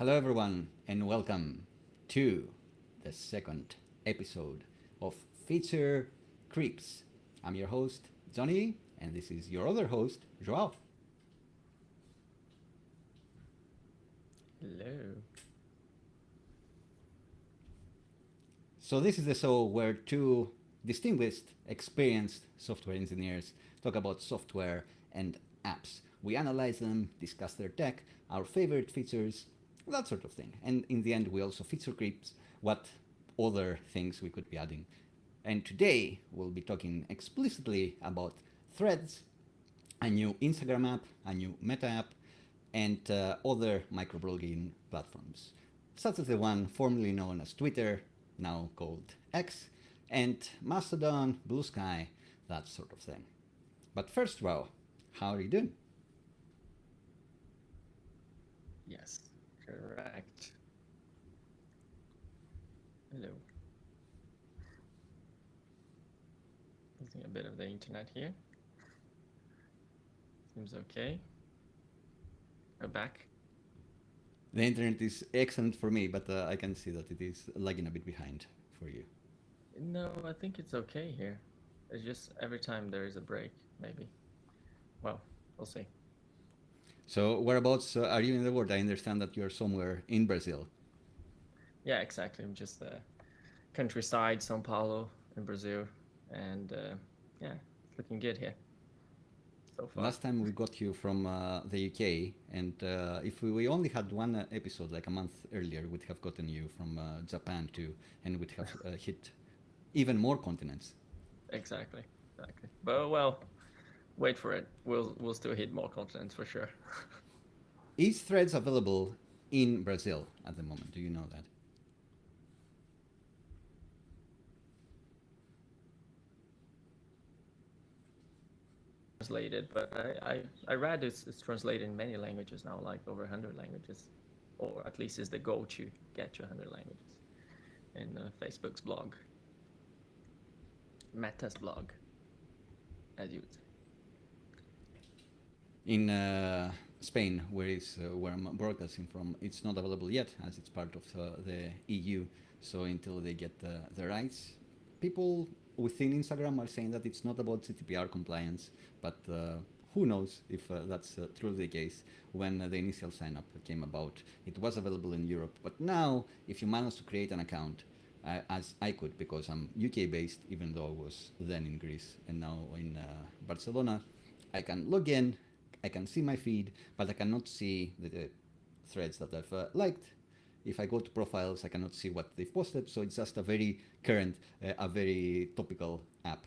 Hello, everyone, and welcome to the second episode of Feature Creeps. I'm your host, Johnny, and this is your other host, João. Hello. So, this is the show where two distinguished, experienced software engineers talk about software and apps. We analyze them, discuss their tech, our favorite features, that sort of thing. And in the end, we also feature creeps what other things we could be adding. And today, we'll be talking explicitly about Threads, a new Instagram app, a new Meta app, and other microblogging platforms, such as the one formerly known as Twitter, now called X, and Mastodon, Blue Sky, that sort of thing. But first, Wow, how are you doing? Yes, correct. Hello. Using a bit of the internet here. Seems okay. We're back. The internet is excellent for me, but I can see that it is lagging a bit behind for you. No, I think it's okay here. It's just every time there is a break, maybe. Well, we'll see. So, whereabouts are you in the world? I understand that you're somewhere in Brazil. Yeah, exactly. I'm just countryside, São Paulo in Brazil. And yeah, it's looking good here so far. Last time we got you from the UK, and if we only had one episode like a month earlier, we'd have gotten you from Japan too, and we'd have hit even more continents. Exactly. Exactly. But well, wait for it. We'll still hit more continents for sure. Is Threads available in Brazil at the moment? Do you know that? Translated, but I read it's translated in many languages now, like over 100 languages, or at least is the goal to get to 100 languages. In Facebook's blog, Meta's blog, as you would say. In Spain, where I'm broadcasting from, it's not available yet, as it's part of the EU. So until they get the rights, people within Instagram are saying that it's not about GDPR compliance, but who knows if that's truly the case. When the initial sign up came about, it was available in Europe, but now if you manage to create an account, as I could because I'm UK based, even though I was then in Greece and now in Barcelona, I can log in, I can see my feed, but I cannot see the threads that I've liked. If I go to profiles, I cannot see what they've posted. So it's just a very current, a very topical app.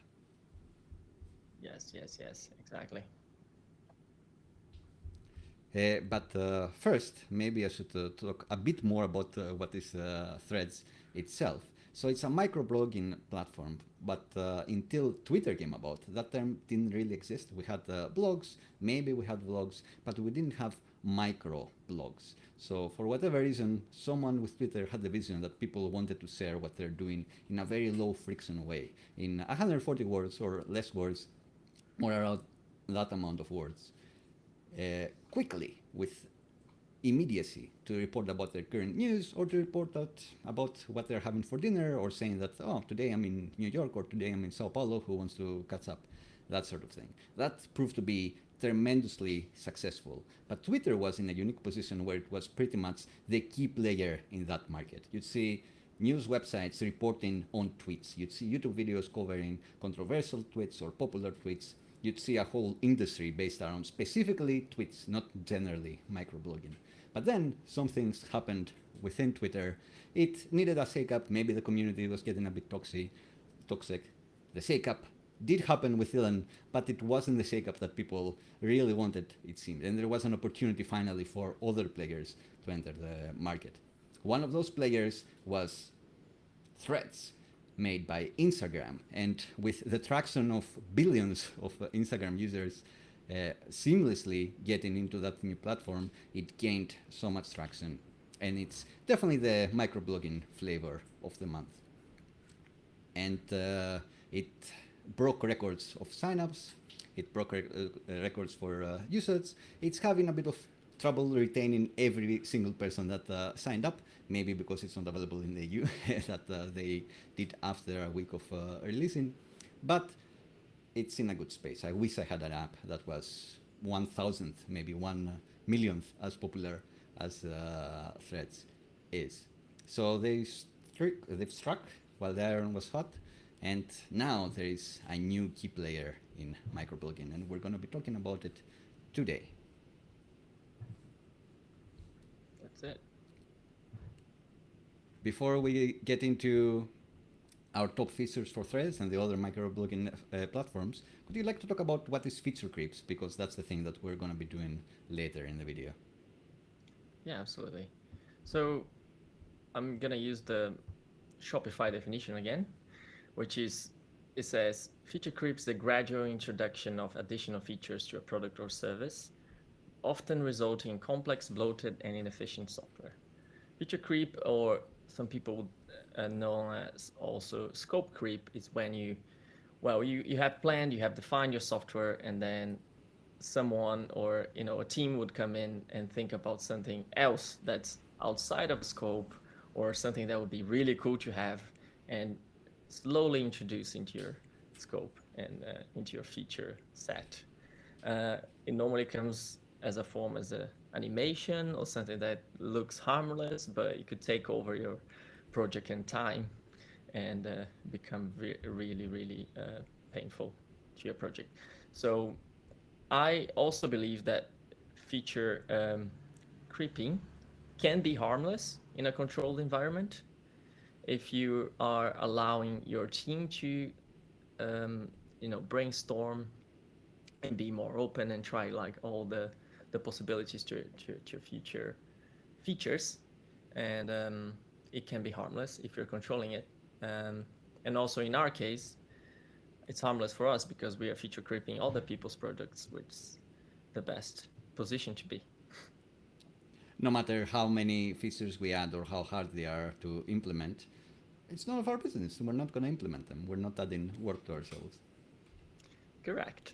Yes, exactly. But first, maybe I should talk a bit more about what is Threads itself. So it's a microblogging platform, but until Twitter came about, that term didn't really exist. We had blogs, maybe we had vlogs, but we didn't have micro blogs. So for whatever reason, someone with Twitter had the vision that people wanted to share what they're doing in a very low friction way, in 140 words or less words, or around that amount of words, quickly with immediacy to report about their current news or to report out about what they're having for dinner or saying that, oh, today I'm in New York or today I'm in Sao Paulo, who wants to catch up, that sort of thing. That proved to be tremendously successful. But Twitter was in a unique position where it was pretty much the key player in that market. You'd see news websites reporting on tweets. You'd see YouTube videos covering controversial tweets or popular tweets. You'd see a whole industry based around specifically tweets, not generally microblogging. But then some things happened within Twitter. It needed a shake-up. Maybe the community was getting a bit toxic. The shake-up did happen with Elon, but it wasn't the shake-up that people really wanted, it seemed. And there was an opportunity finally for other players to enter the market. One of those players was Threads, made by Instagram. And with the traction of billions of Instagram users seamlessly getting into that new platform, it gained so much traction. And it's definitely the microblogging flavor of the month. And it broke records of signups. It broke records for usage. It's having a bit of trouble retaining every single person that signed up, maybe because it's not available in the EU that they did after a week of releasing. But it's in a good space. I wish I had an app that was 1,000th, maybe 1 millionth as popular as Threads is. So they've struck while the iron was hot, and now there is a new key player in microblogging, and we're going to be talking about it today. That's it. Before we get into our top features for Threads and the other microblogging platforms, would you like to talk about what is feature creeps? Because that's the thing that we're going to be doing later in the video. Yeah, absolutely. So I'm gonna use the Shopify definition again, which is, it says, feature creeps the gradual introduction of additional features to a product or service, often resulting in complex, bloated, and inefficient software. Feature creep, or some people know as also scope creep, is when you have planned, you have defined your software, and then someone or a team would come in and think about something else that's outside of scope, or something that would be really cool to have, and slowly introduce into your scope and into your feature set. It normally comes as a form as an animation or something that looks harmless, but it could take over your project in time and become really, really painful to your project. So I also believe that feature creeping can be harmless in a controlled environment if you are allowing your team to brainstorm and be more open and try like all the possibilities to future features, and it can be harmless if you're controlling it. And also in our case, it's harmless for us because we are feature creeping other people's products, which is the best position to be. No matter how many features we add or how hard they are to implement, it's none of our business. We're not going to implement them. We're not adding work to ourselves. Correct.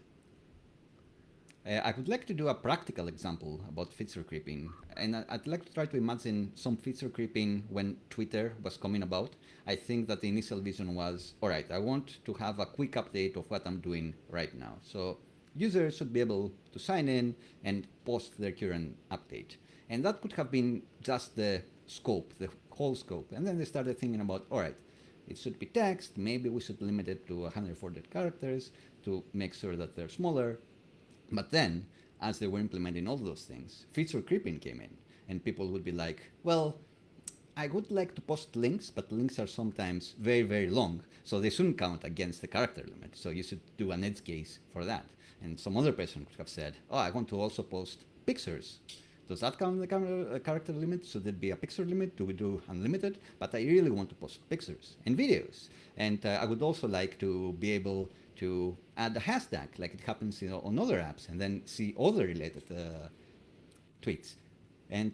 I would like to do a practical example about feature creeping, and I'd like to try to imagine some feature creeping when Twitter was coming about. I think that the initial vision was, all right, I want to have a quick update of what I'm doing right now. So users should be able to sign in and post their current update. And that could have been just the scope, the whole scope. And then they started thinking about, all right, it should be text, maybe we should limit it to 140 characters to make sure that they're smaller. But then, as they were implementing all those things, feature creeping came in, and people would be like, well, I would like to post links, but links are sometimes very, very long, so they shouldn't count against the character limit. So you should do an edge case for that. And some other person could have said, oh, I want to also post pictures. Does that count the character limit? Should there be a picture limit? Do we do unlimited? But I really want to post pictures and videos. And I would also like to be able to add a hashtag like it happens on other apps, and then see other related tweets. And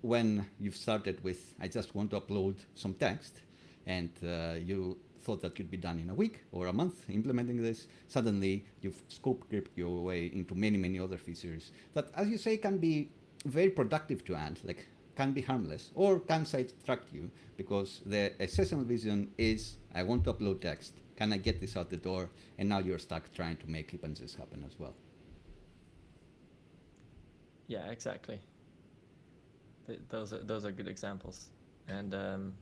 when you've started with, I just want to upload some text, and you thought that could be done in a week or a month implementing this, suddenly you've scope creeped your way into many, many other features that, as you say, can be very productive to add, like can be harmless, or can sidetrack you, because the essential vision is, I want to upload text, can I get this out the door? And now you're stuck trying to make clip-and-paste happen as well. Yeah, exactly. Those are good examples. And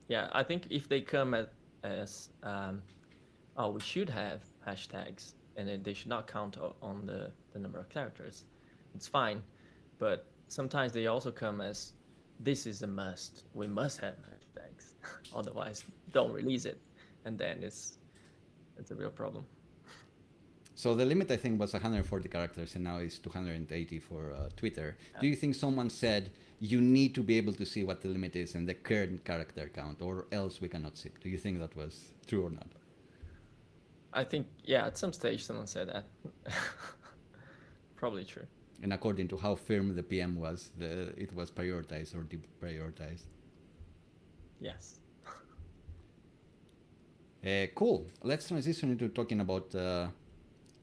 yeah, I think if they come as oh, we should have hashtags, and they should not count on the number of characters, it's fine. But sometimes they also come as, this is a must. We must have hashtags. Otherwise, don't release it. And then it's a real problem. So the limit, I think, was 140 characters, and now it's 280 for Twitter. Yeah. Do you think someone said, you need to be able to see what the limit is and the current character count, or else we cannot see? Do you think that was true or not? I think, yeah, at some stage someone said that. Probably true. And according to how firm the PM was, it was prioritized or deprioritized. Yes. Cool. Let's transition into talking about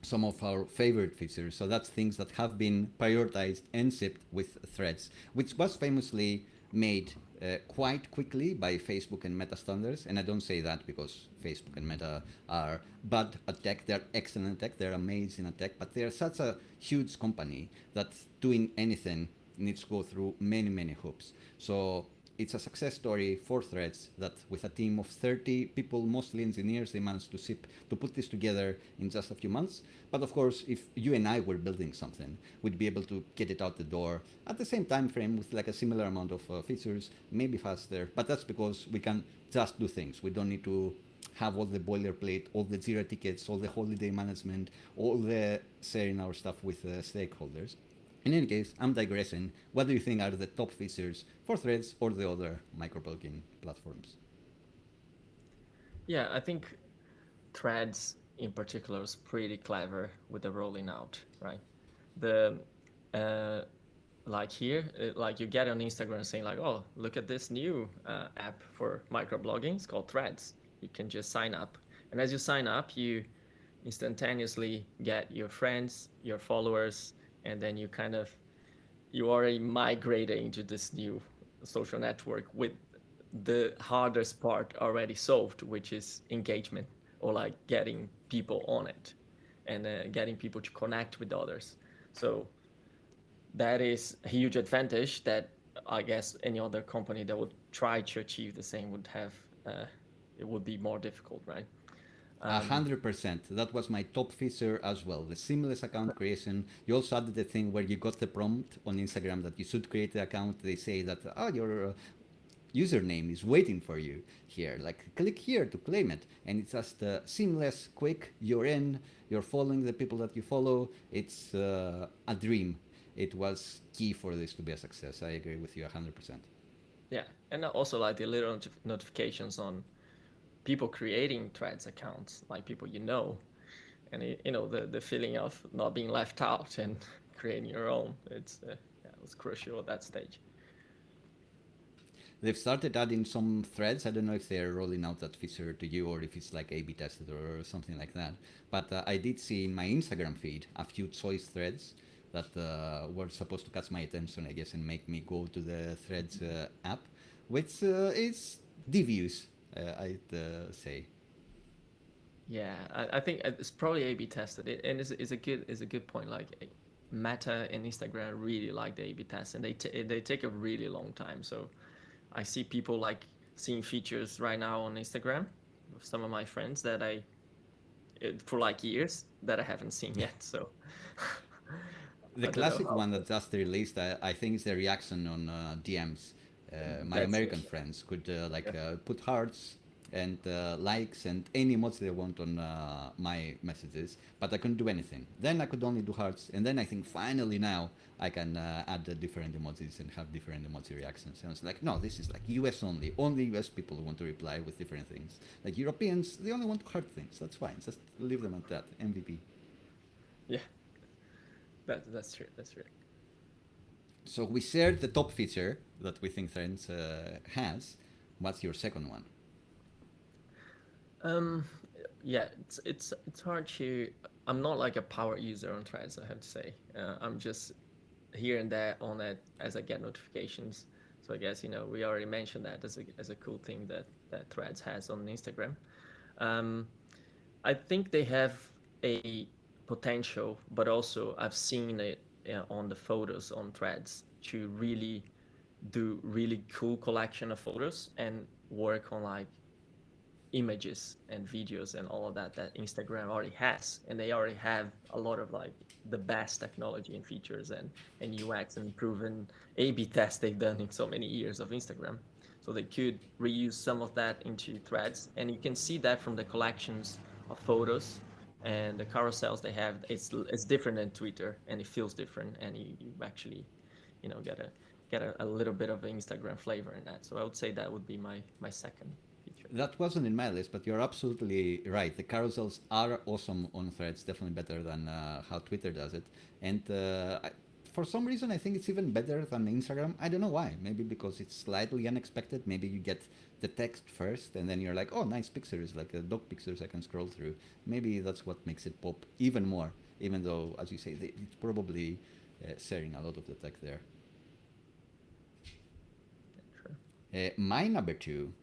some of our favorite features. So that's things that have been prioritized and shipped with Threads, which was famously made quite quickly by Facebook and Meta standards. And I don't say that because Facebook and Meta are bad at tech. They're excellent at tech. They're amazing at tech. But they're such a huge company that doing anything needs to go through many, many hoops. So it's a success story for Threads that with a team of 30 people, mostly engineers, they managed to put this together in just a few months. But of course, if you and I were building something, we'd be able to get it out the door at the same time frame with like a similar amount of features, maybe faster. But that's because we can just do things. We don't need to have all the boilerplate, all the Jira tickets, all the holiday management, all the sharing our stuff with stakeholders. In any case, I'm digressing. What do you think are the top features for Threads or the other microblogging platforms? Yeah, I think Threads in particular is pretty clever with the rolling out, right? The uh, like here, like you get on Instagram saying like, oh, look at this new app for microblogging. It's called Threads. You can just sign up, and as you sign up, you instantaneously get your friends, your followers, and then you already migrated into this new social network with the hardest part already solved, which is engagement or like getting people on it and getting people to connect with others. So that is a huge advantage that I guess any other company that would try to achieve the same would have. It would be more difficult, right? Um, 100%. That was my top feature as well. The seamless account creation. You also added the thing where you got the prompt on Instagram that you should create the account. They say that, oh, your username is waiting for you here. Like, click here to claim it. And it's just seamless, quick. You're in, you're following the people that you follow. It's a dream. It was key for this to be a success. I agree with you 100%. yeah, and also like the little notifications on people creating Threads accounts, like people you know, and the feeling of not being left out and creating your own. It's crucial at that stage. They've started adding some threads. I don't know if they're rolling out that feature to you or if it's like A/B tested or something like that. But I did see in my Instagram feed a few choice threads that were supposed to catch my attention, I guess, and make me go to the Threads app, which is devious, I'd say. Yeah, I think it's probably A/B tested. And it's a good point. Like Meta and Instagram really like the A/B test, and they take a really long time. So I see people like seeing features right now on Instagram with some of my friends that for like years that I haven't seen yet. So The I don't know classic how. one that just released, I think, is the reaction on DMs. My That's it. American friends could put hearts and likes and any emoji they want on my messages, but I couldn't do anything. Then I could only do hearts, and then I think finally now I can add the different emojis and have different emoji reactions. And it's like, no, this is like US only. Only US people want to reply with different things. Like Europeans, they only want heart things. That's fine. Just leave them at that. MVP. Yeah, that's true. That's true. So we shared the top feature that we think Threads has. What's your second one? Um, yeah, it's hard to. I'm not like a power user on Threads. I have to say, I'm just here and there on it as I get notifications. So I guess we already mentioned that as a cool thing that Threads has on Instagram. Um, I think they have a potential, but also I've seen it on the photos on Threads to really do really cool collection of photos and work on like images and videos and all of that Instagram already has, and they already have a lot of like the best technology and features and UX and proven A/B tests they've done in so many years of Instagram. So they could reuse some of that into Threads, and you can see that from the collections of photos and the carousels they have. It's different than Twitter, and it feels different, and you actually get a little bit of Instagram flavor in that. So I would say that would be my second feature. That wasn't in my list, but you're absolutely right. The carousels are awesome on Threads, definitely better than how Twitter does it. And for some reason, I think it's even better than Instagram. I don't know why. Maybe because it's slightly unexpected. Maybe you get the text first, and then you're like, oh, nice pictures, like dog pictures I can scroll through. Maybe that's what makes it pop even more, even though, as you say, it's probably sharing a lot of the tech there. My number two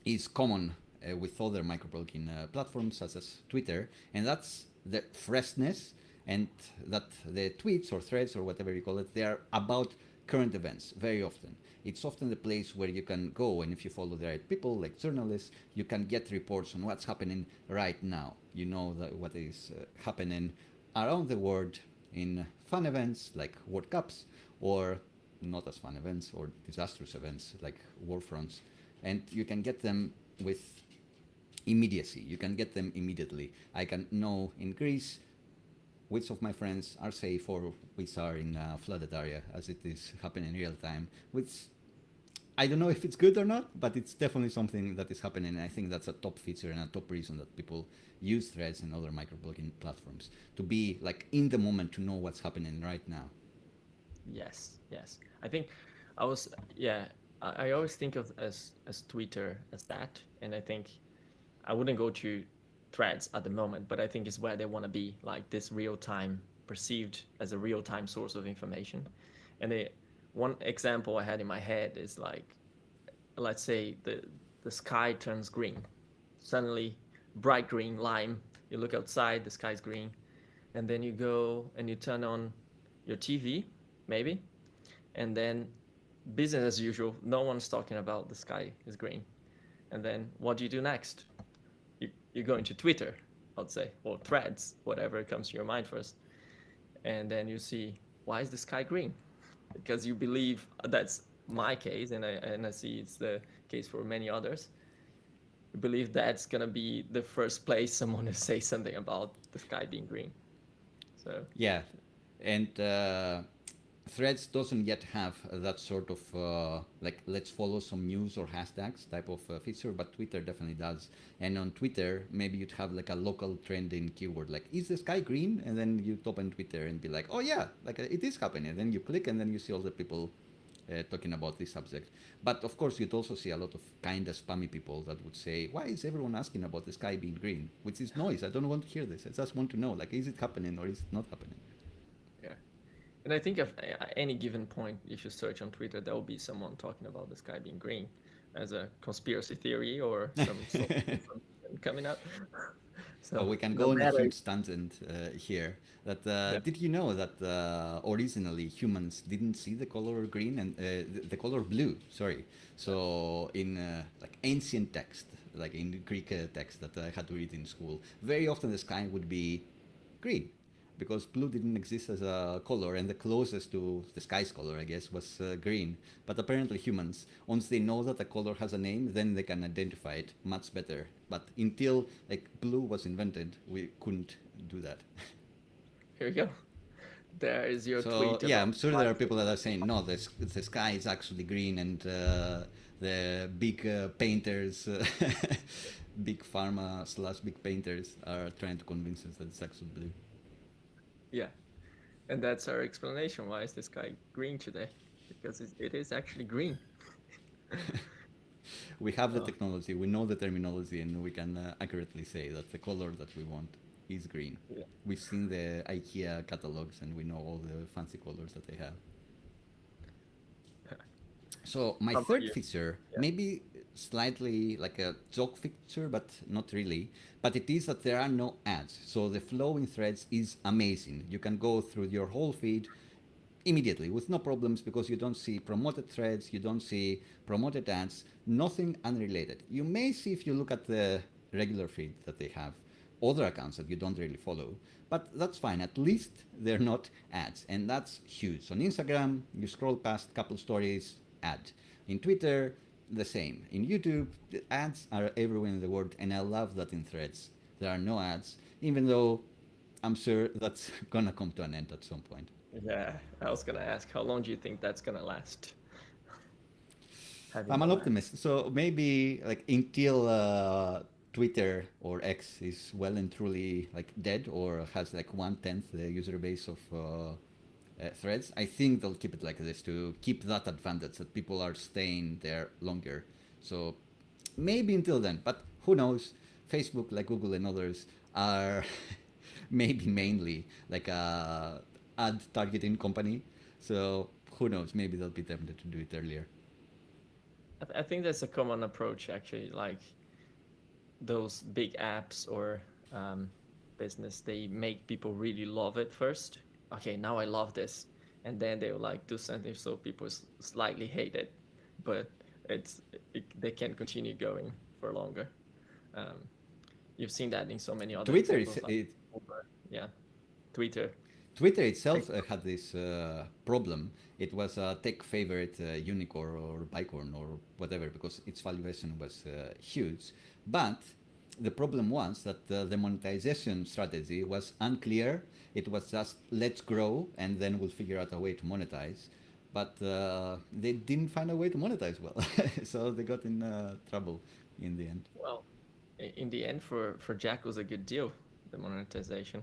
is common with other microblogging platforms such as Twitter, and that's the freshness and that the tweets or threads or whatever you call it, they are about current events very often. It's often the place where you can go, and if you follow the right people, like journalists, you can get reports on what's happening right now. You know what is happening around the world in fun events like World Cups, or not as fun events or disastrous events like war fronts, and you can get them with immediacy. You can get them immediately. I can know in Greece which of my friends are safe or which are in a flooded area, as it is happening in real time, which I don't know if it's good or not, but it's definitely something that is happening. And I think that's a top feature and a top reason that people use threads and other microblogging platforms, to be like in the moment, to know what's happening right now. Yes, yes. I think I was, yeah, I always think of as Twitter as that, and I think I wouldn't go to threads at the moment, but I think it's where they want to be, like this real time, perceived as a real time source of information. And one example I had in my head is like, let's say the sky turns green, suddenly bright green, lime. You look outside, the sky's green, and then you go and you turn on your TV, maybe, and then business as usual. No one's talking about the sky is green. And then what do you do next? You go into Twitter, I'd say, or threads, whatever comes to your mind first. And then you see, why is the sky green? Because you believe, that's my case, and I see it's the case for many others. You believe that's gonna be the first place someone will say something about the sky being green. So Yeah, and Threads doesn't yet have that sort of like let's follow some news or hashtags type of feature, but Twitter definitely does. And on Twitter, maybe you'd have like a local trending keyword like "is the sky green?" and then you open Twitter and be like, "Oh yeah, like it is happening." And then you click, and then you see all the people talking about this subject. But of course, you'd also see a lot of kind of spammy people that would say, "Why is everyone asking about the sky being green?" Which is noise. I don't want to hear this. I just want to know, like, is it happening or is it not happening? yeah. And I think at any given point, if you search on Twitter, there will be someone talking about the sky being green as a conspiracy theory or some sort of information coming up. Oh, So we can no go on a matter, huge tangent here. That yeah, did you know that originally humans didn't see the color green and the color blue? Sorry. So in like ancient text, like in Greek text that I had to read in school, very often the sky would be green because blue didn't exist as a color, and the closest to the sky's color, I guess, was green. But apparently humans, once they know that a color has a name, then they can identify it much better. But until like blue was invented, we couldn't do that. here you go. There is your So tweet yeah, about I'm sure why there are is the people that are saying no, the sky is actually green, and the big painters, big pharma slash big painters are trying to convince us that it's actually blue. yeah, and that's our explanation. Why is the sky green today? Because it is actually green. We have the Oh, technology, we know the terminology, and we can accurately say that the color that we want is green. yeah. We've seen the IKEA catalogs, and we know all the fancy colors that they have. So my How about third you? feature, Yeah. maybe slightly like a joke feature, but not really. But it is that there are no ads. So the flow in threads is amazing. You can go through your whole feed immediately with no problems because you don't see promoted threads, you don't see promoted ads, nothing unrelated. You may see if you look at the regular feed that they have other accounts that you don't really follow, but that's fine. At least they're not ads, and that's huge. On Instagram, you scroll past couple stories, ad. In Twitter, the same. In YouTube, the ads are everywhere in the world, and I love that in threads there are no ads, even though I'm sure that's gonna come to an end at some point. Yeah, I was gonna ask, how long do you think that's gonna last? Having I'm an no ads. optimist, so maybe like until Twitter or X is well and truly like dead or has like 1/10 the user base of threads. I think they'll keep it like this to keep that advantage that people are staying there longer. So maybe until then, but who knows? Facebook, like Google and others, are maybe mainly like a ad targeting company. So who knows? Maybe they'll be tempted to do it earlier. I think that's a common approach actually. Like those big apps or um, business, they make people really love it first. Okay, now I love this, and then they'll like do something so people slightly hate it, but it's they can continue going for longer. Um, you've seen that in so many other Twitter is examples, like Uber, yeah, Twitter. Twitter itself Facebook. had this problem. It was a tech favorite unicorn or bicorn or whatever because its valuation was huge. But the problem was that the monetization strategy was unclear. It was just let's grow and then we'll figure out a way to monetize. But they didn't find a way to monetize well, so they got in trouble in the end. Well, in the end, for Jack was a good deal. The monetization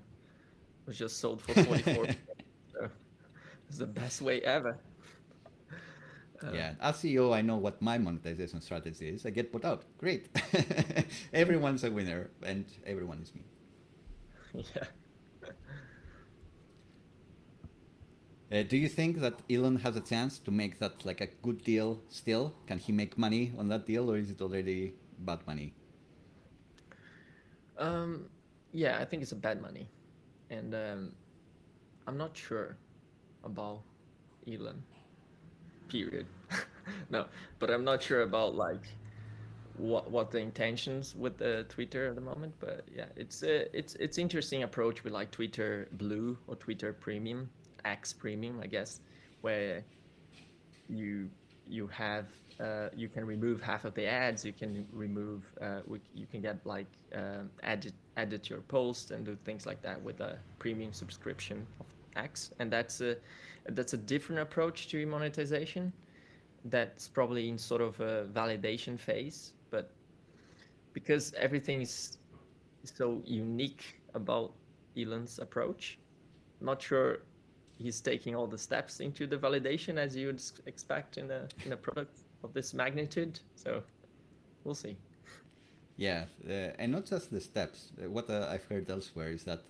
was just sold for 44. So it's the best way ever. Uh, Yeah, as CEO, I know what my monetization strategy is. I get put out. Great. Everyone's a winner, and everyone is me. yeah. Do you think that Elon has a chance to make that like a good deal still? Can he make money on that deal, or is it already bad money? Um, yeah, I think it's a bad money, and I'm not sure about Elon. Period. No, but I'm not sure about like what the intentions with the Twitter at the moment. But yeah, it's interesting approach with like Twitter Blue or Twitter Premium, X Premium, I guess, where you you have you can remove half of the ads. You can remove you can get like edit your post and do things like that with a premium subscription of X, and that's a different approach to monetization. That's probably in sort of a validation phase, but because everything is so unique about Elon's approach, not sure he's taking all the steps into the validation as you would expect in a product of this magnitude. So we'll see. Yeah, and not just the steps. What I've heard elsewhere is that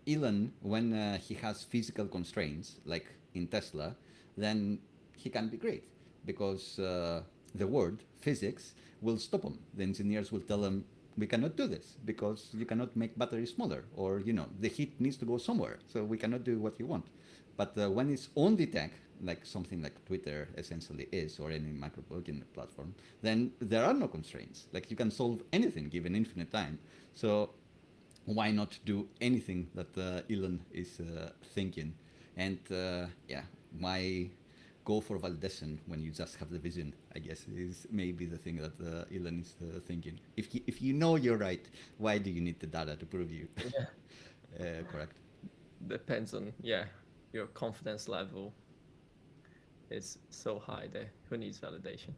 Elon, when he has physical constraints, like in Tesla, then he can be great because the word physics will stop him. The engineers will tell him, we cannot do this because you cannot make batteries smaller, or the heat needs to go somewhere, so we cannot do what you want. But when it's only tech, like something like Twitter essentially is, or any microblogging platform, then there are no constraints. Like you can solve anything given infinite time. So why not do anything that Elon is thinking? And yeah, why go for validation when you just have the vision? I guess is maybe the thing that Elon is thinking. If you know you're right, why do you need the data to prove you Yeah, correct? depends on your confidence level is so high there. Who needs validation?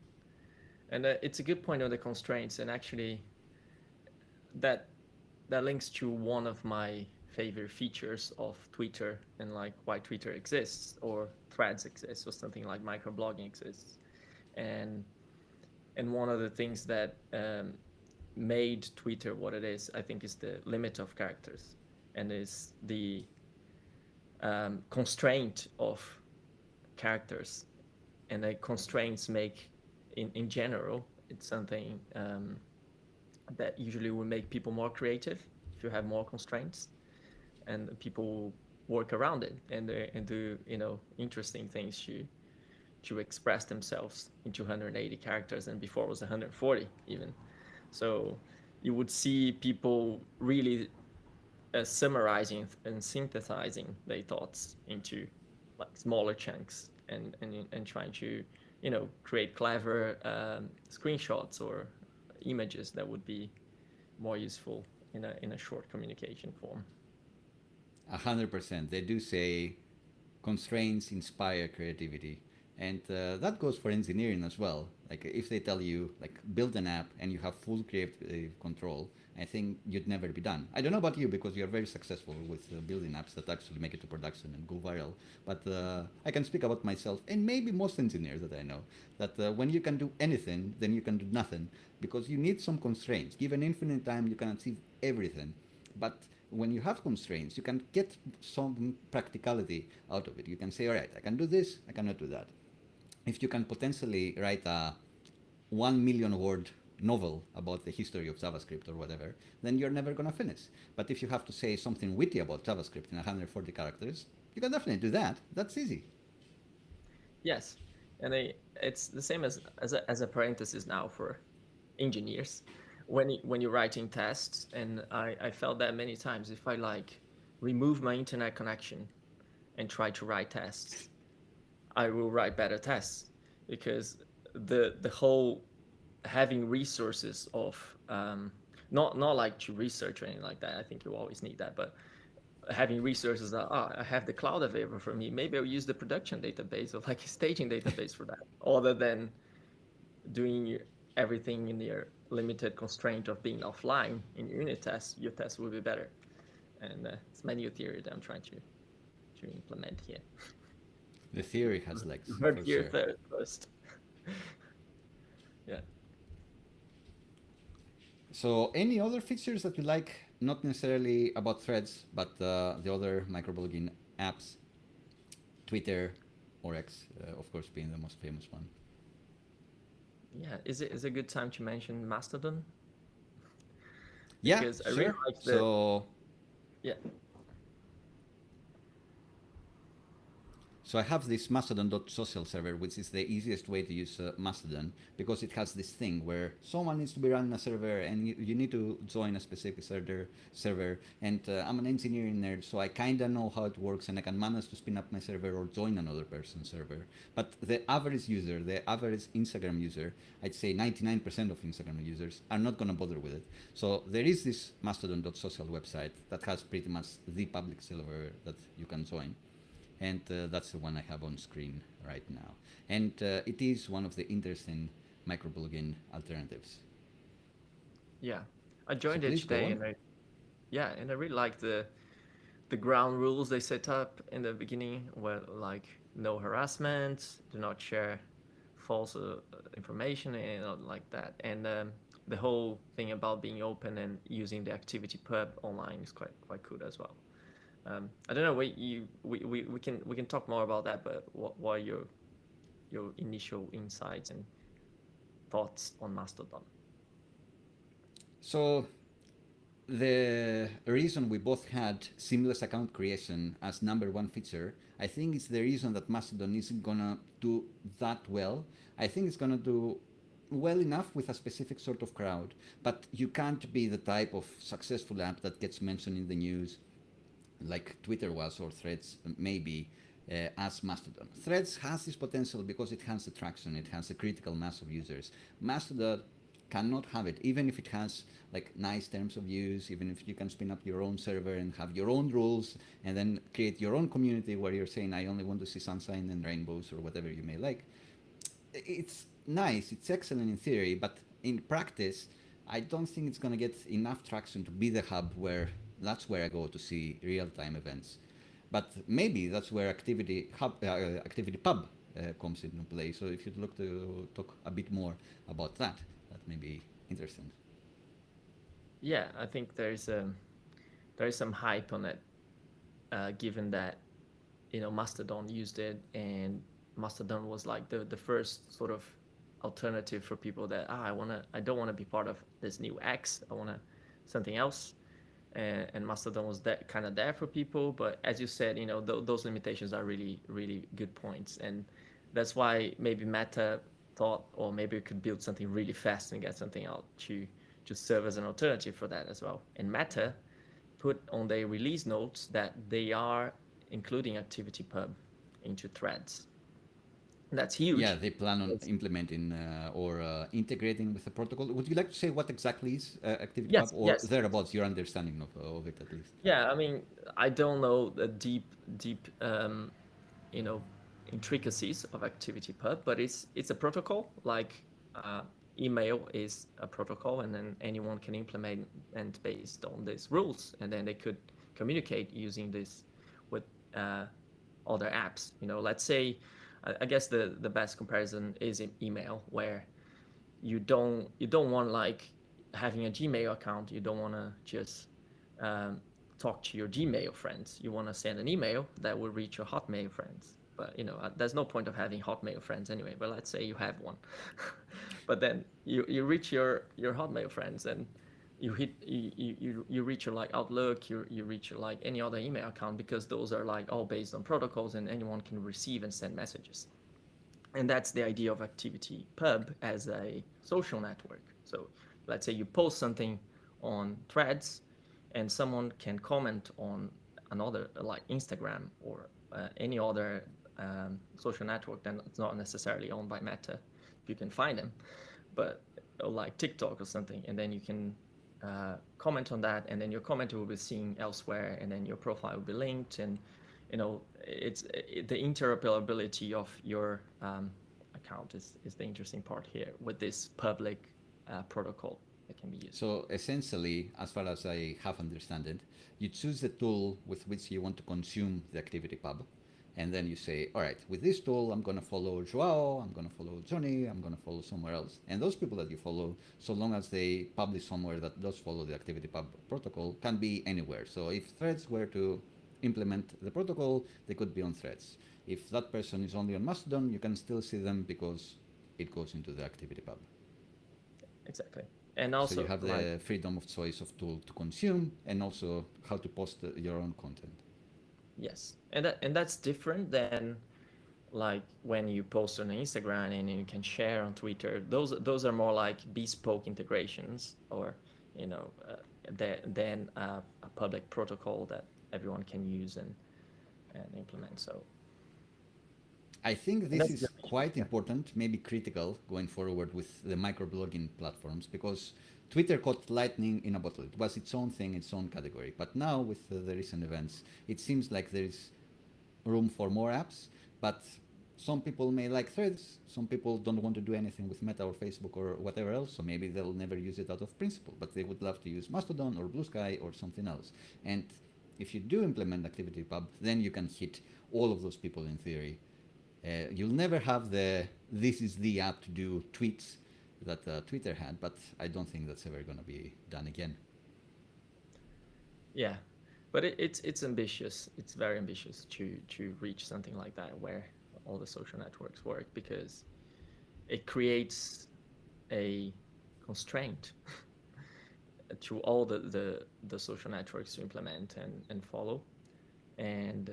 And it's a good point on the constraints, and actually that that links to one of my favorite features of Twitter and like why Twitter exists or threads exists or something like microblogging exists. And one of the things that made Twitter what it is, I think, is the limit of characters and is the constraint of characters. And the constraints make, in general, it's something that usually will make people more creative if you have more constraints, and people work around it and do interesting things to express themselves in 280 characters, and before it was 140 even. So you would see people really summarizing and synthesizing their thoughts into like smaller chunks and trying to create clever screenshots or images that would be more useful in a short communication form. 100%. They do say constraints inspire creativity. And that goes for engineering as well. Like if they tell you like build an app and you have full creative control, I think you'd never be done. I don't know about you because you're very successful with building apps that actually make it to production and go viral. But I can speak about myself and maybe most engineers that I know that when you can do anything, then you can do nothing because you need some constraints. Given infinite time, you can achieve everything. But when you have constraints, you can get some practicality out of it. You can say, all right, I can do this, I cannot do that. If you can potentially write a 1 million word novel about the history of JavaScript or whatever, then you're never going to finish. But if you have to say something witty about JavaScript in 140 characters, you can definitely do that. That's easy. Yes, and it's the same as a parenthesis now for engineers. When you're writing tests, and I felt that many times, if I like remove my internet connection and try to write tests, I will write better tests because the whole having resources of not like to research or anything like that. I think you always need that, but having resources that I have the cloud available for me. Maybe I'll use the production database or like a staging database for that, other than doing everything in your limited constraint of being offline in your unit tests. Your tests will be better, and it's my new theory that I'm trying to implement here. The theory has legs, Heard for here sure. first. Yeah. So, any other features that you like, not necessarily about threads, but the other microblogging apps, Twitter or X, of course, being the most famous one? Yeah, is it a good time to mention Mastodon? Yeah, Because I really sure. like the So, yeah. So I have this Mastodon.social server, which is the easiest way to use Mastodon because it has this thing where someone needs to be running a server and you need to join a specific server. And I'm an engineering nerd, so I kind of know how it works and I can manage to spin up my server or join another person's server. But the average user, the average Instagram user, I'd say 99% of Instagram users are not going to bother with it. So there is this Mastodon.social website that has pretty much the public server that you can join, and that's the one I have on screen right now. And it is one of the interesting microblogging alternatives. Yeah. I So joined it please go today on. and I really like the ground rules they set up in the beginning where like no harassment, do not share false information and like that. And the whole thing about being open and using the activity pub online is quite cool as well. I don't know. We can talk more about that. But what are your initial insights and thoughts on Mastodon? So the reason we both had seamless account creation as number one feature, I think it's the reason that Mastodon isn't gonna do that well. I think it's gonna do well enough with a specific sort of crowd, but you can't be the type of successful app that gets mentioned in the news like Twitter was or Threads maybe as Mastodon. Threads has this potential because it has the traction, it has a critical mass of users. Mastodon cannot have it, even if it has like nice terms of use, even if you can spin up your own server and have your own rules and then create your own community where you're saying I only want to see sunshine and rainbows or whatever you may like. It's nice, it's excellent in theory, but in practice, I don't think it's going to get enough traction to be the hub where that's where I go to see real-time events. But maybe that's where Activity Pub comes into play. So if you'd look to talk a bit more about that, that may be interesting. Yeah, I think there is some hype on it, given that Mastodon used it, and Mastodon was like the first sort of alternative for people that I don't want to be part of this new X. I want to something else, and Mastodon was that kind of there for people. But as you said, those limitations are really really good points, and that's why maybe Meta thought, or maybe we could build something really fast and get something out to serve as an alternative for that as well. And Meta put on their release notes that they are including ActivityPub into Threads. That's Yeah, huge. they plan on implementing or integrating with the protocol. Would you like to say what exactly is ActivityPub Yes, or yes. thereabouts your understanding of it at least? Yeah, I mean, I don't know the deep, you know, intricacies of ActivityPub, but it's a protocol like email is a protocol, and then anyone can implement and based on these rules, and then they could communicate using this with other apps. Let's say, I guess the best comparison is in email, where you don't want like having a Gmail account. You don't want to just talk to your Gmail friends. You want to send an email that will reach your Hotmail friends. But there's no point of having Hotmail friends anyway. But let's say you have one, but then you reach your Hotmail friends, and you reach your like Outlook, you reach your like any other email account, because those are like all based on protocols, and anyone can receive and send messages. And that's the idea of ActivityPub as a social network. So let's say you post something on Threads, and someone can comment on another, like Instagram or any other social network that's not necessarily owned by Meta. You can find them, but like TikTok or something, and then you can comment on that, and then your comment will be seen elsewhere, and then your profile will be linked, and it's the interoperability of your account is the interesting part here with this public protocol that can be used. So essentially, as far as I have understood it, you choose the tool with which you want to consume the ActivityPub, and then you say, all right, with this tool, I'm going to follow João, I'm going to follow Johnny, I'm going to follow somewhere else. And those people that you follow, so long as they publish somewhere that does follow the ActivityPub protocol, can be anywhere. So if Threads were to implement the protocol, they could be on Threads. If that person is only on Mastodon, you can still see them because it goes into the ActivityPub. Exactly. And also, so you have the freedom of choice of tool to consume, and also how to post your own content. Yes, and that's different than like when you post on Instagram and you can share on Twitter. Those are more like bespoke integrations, or than a public protocol that everyone can use and implement. So I think this is quite important, maybe critical going forward with the microblogging platforms, because Twitter caught lightning in a bottle. It was its own thing, its own category. But now with the recent events, it seems like there is room for more apps, but some people may like Threads, some people don't want to do anything with Meta or Facebook or whatever else, so maybe they'll never use it out of principle, but they would love to use Mastodon or Blue Sky or something else. And if you do implement ActivityPub, then you can hit all of those people in theory. You'll never have this is the app to do tweets that Twitter had, but I don't think that's ever going to be done again. Yeah, but it's ambitious. It's very ambitious to reach something like that where all the social networks work, because it creates a constraint to all the social networks to implement and follow, and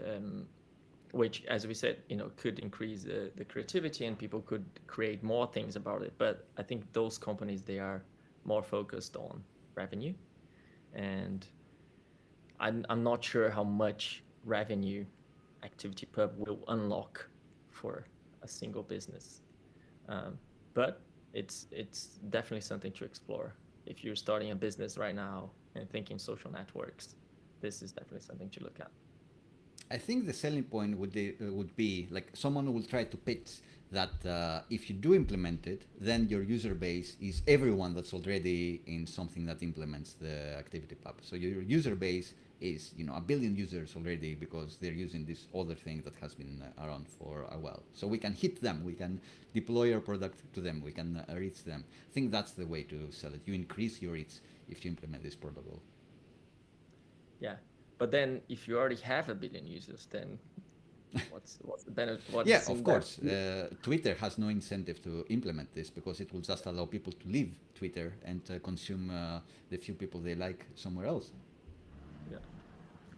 which, as we said, could increase the creativity, and people could create more things about it. But I think those companies, they are more focused on revenue, and I'm not sure how much revenue ActivityPub will unlock for a single business, but it's definitely something to explore. If you're starting a business right now and thinking social networks, this is definitely something to look at. I think the selling point would be like someone will try to pitch that if you do implement it, then your user base is everyone that's already in something that implements the ActivityPub. So your user base is 1 billion users already, because they're using this other thing that has been around for a while. So we can hit them, we can deploy our product to them, we can reach them. I think that's the way to sell it. You increase your reach if you implement this protocol. Yeah. But then, if you already have 1 billion users, then what's the benefit? Yeah, of course. Twitter has no incentive to implement this, because it will just allow people to leave Twitter and consume the few people they like somewhere else. Yeah.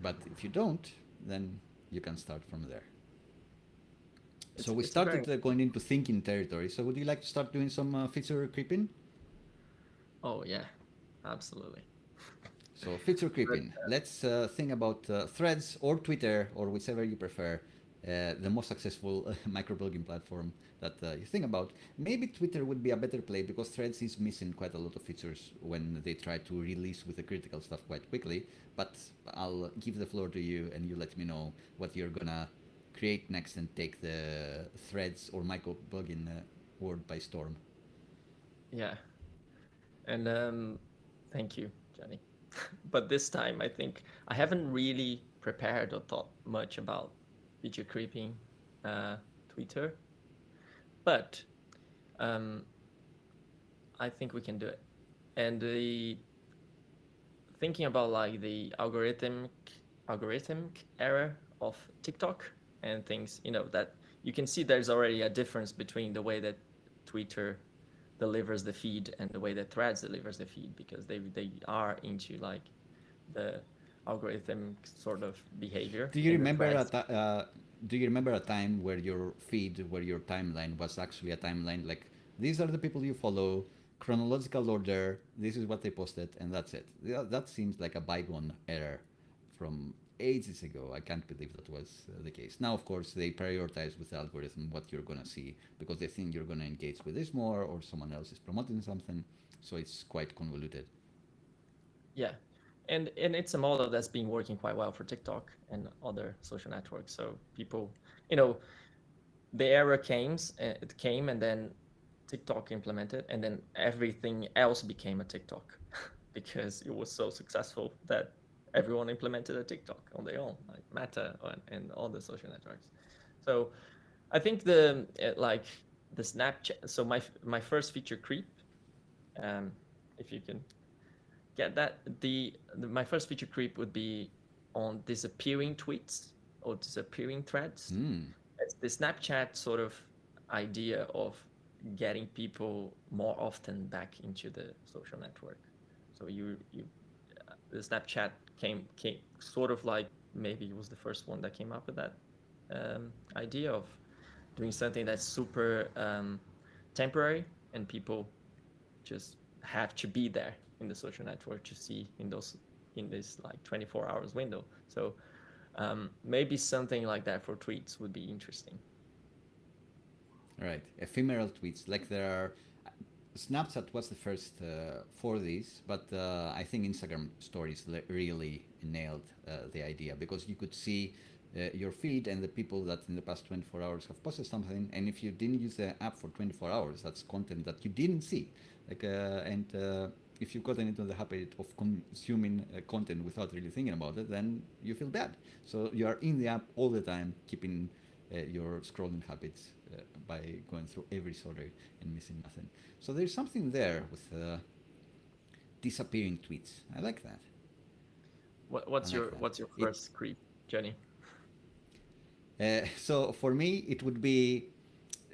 But if you don't, then you can start from there. So we started going into thinking territory. So would you like to start doing some feature creeping? Oh yeah, absolutely. So feature creeping. Let's think about Threads or Twitter, or whichever you prefer, the most successful microblogging platform that you think about. Maybe Twitter would be a better play, because Threads is missing quite a lot of features when they try to release with the critical stuff quite quickly. But I'll give the floor to you, and you let me know what you're gonna create next and take the threads or microblogging world by storm. Yeah. And thank you, Johnny. But this time, I think I haven't really prepared or thought much about feature creeping Twitter, but um, I think we can do it. And the thinking about like the algorithmic error of TikTok and things, that you can see there's already a difference between the way that Twitter delivers the feed and the way that Threads delivers the feed, because they are into like the algorithm sort of behavior. Do you In the remember Threads, do you remember a time where your feed, where your timeline was actually a timeline like these are the people you follow, chronological order, this is what they posted, and that's it. That seems like a bygone error from ages ago. I can't believe that was the case. Now, of course, they prioritize with the algorithm what you're gonna see because they think you're gonna engage with this more, or someone else is promoting something. So it's quite convoluted. yeah, and it's a model that's been working quite well for TikTok and other social networks. So people, you know, the error came, and then TikTok implemented, and then everything else became a TikTok because it was so successful that everyone implemented a TikTok on their own, like Meta and all the social networks. So I think like the Snapchat. So my first feature creep, if you can get that, my first feature creep would be on disappearing tweets or disappearing threads. It's the Snapchat sort of idea of getting people more often back into the social network. So the Snapchat came sort of like, maybe it was the first one that came up with that idea of doing something that's super temporary, and people just have to be there in the social network to see in this like 24 hours window. So maybe something like that for tweets would be interesting. Right, ephemeral tweets. Like there are, Snapchat was the first for these, but I think Instagram stories really nailed the idea because you could see your feed and the people that in the past 24 hours have posted something, and if you didn't use the app for 24 hours, that's content that you didn't see. Like if you've gotten into the habit of consuming content without really thinking about it, then you feel bad. So you are in the app all the time, keeping your scrolling habits by going through every story and missing nothing. So there's something there with disappearing tweets. I like that. I like that. What's your first creep, Jenny? So for me, it would be.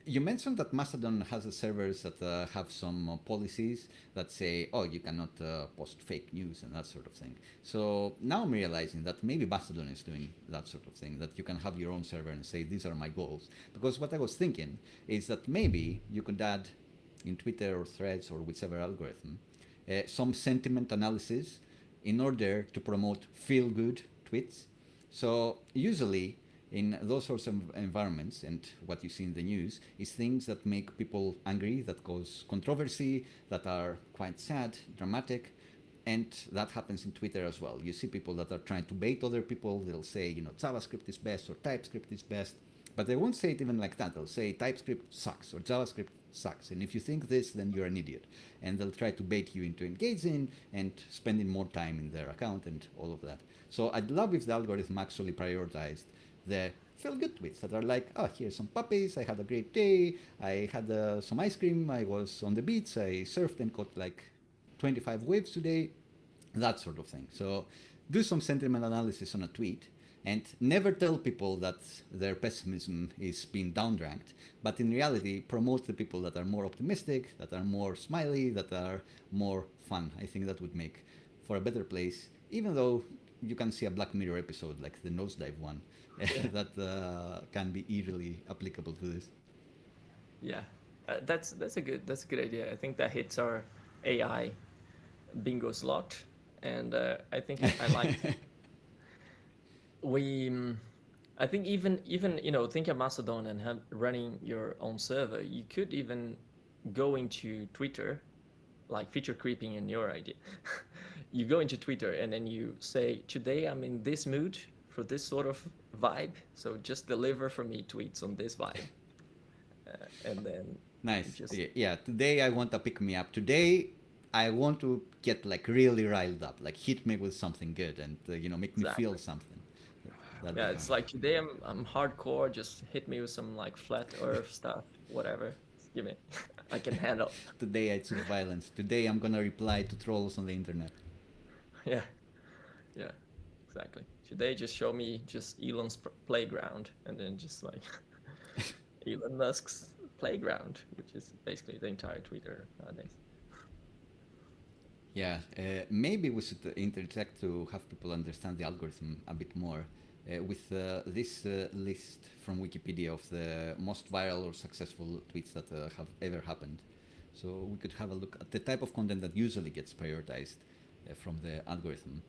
You mentioned that Mastodon has servers that have some policies that say, oh, you cannot post fake news and that sort of thing. So now I'm realizing that maybe Mastodon is doing that sort of thing, that you can have your own server and say, these are my goals. Because what I was thinking is that maybe you could add in Twitter or Threads or whichever algorithm some sentiment analysis in order to promote feel-good tweets. So usually in those sorts of environments, and what you see in the news is things that make people angry, that cause controversy, that are quite sad, dramatic, and that happens in Twitter as well. You see people that are trying to bait other people. They'll say, JavaScript is best or TypeScript is best, but they won't say it even like that. They'll say TypeScript sucks or JavaScript sucks, and if you think this, then you're an idiot. And they'll try to bait you into engaging and spending more time in their account and all of that. So I'd love if the algorithm actually prioritized the feel-good tweets that are like, oh, here's some puppies, I had a great day, I had some ice cream, I was on the beach, I surfed and caught like 25 waves today, that sort of thing. So do some sentiment analysis on a tweet and never tell people that their pessimism is being downranked, but in reality promote the people that are more optimistic, that are more smiley, that are more fun. I think that would make for a better place, even though you can see a Black Mirror episode like the nosedive one that can be easily applicable to this. Yeah, that's a good idea. I think that hits our AI bingo slot, and I think I like we. I think even think of Mastodon and running your own server. You could even go into Twitter, like feature creeping in your idea. You go into Twitter and then you say, today I'm in this mood for this sort of vibe. So just deliver for me tweets on this vibe, and then Nice. just Yeah, yeah. Today I want a pick me up. Today I want to get like really riled up. Like hit me with something good and make me feel exactly. something. That'd be Yeah, fun. it's like today I'm hardcore. Just hit me with some like flat Earth stuff, whatever. Just give me, I can handle. Today I choose violence. Today I'm gonna reply to trolls on the internet. Yeah, yeah, exactly. Today just show me just Elon's playground, and then just like Elon Musk's playground, which is basically the entire Twitter nowadays. Yeah, maybe we should intersect to have people understand the algorithm a bit more. With this list from Wikipedia of the most viral or successful tweets that have ever happened. So we could have a look at the type of content that usually gets prioritized from the algorithm.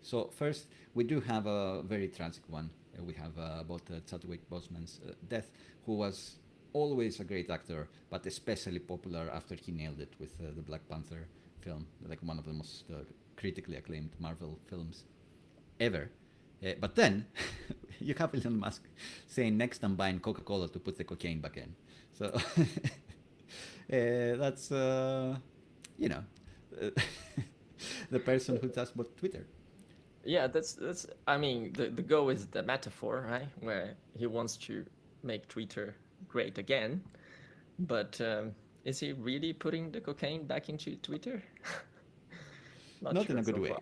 So first, we do have a very tragic one. We have about Chadwick Boseman's death, who was always a great actor, but especially popular after he nailed it with the Black Panther film, like one of the most critically acclaimed Marvel films ever. But then you have Elon Musk saying next I'm buying Coca-Cola to put the cocaine back in. So that's you know uh, the person who does about Twitter. Yeah, that's. I mean, the goal is the metaphor, right? Where he wants to make Twitter great again, but is he really putting the cocaine back into Twitter? Not Not in sure a good so way. far.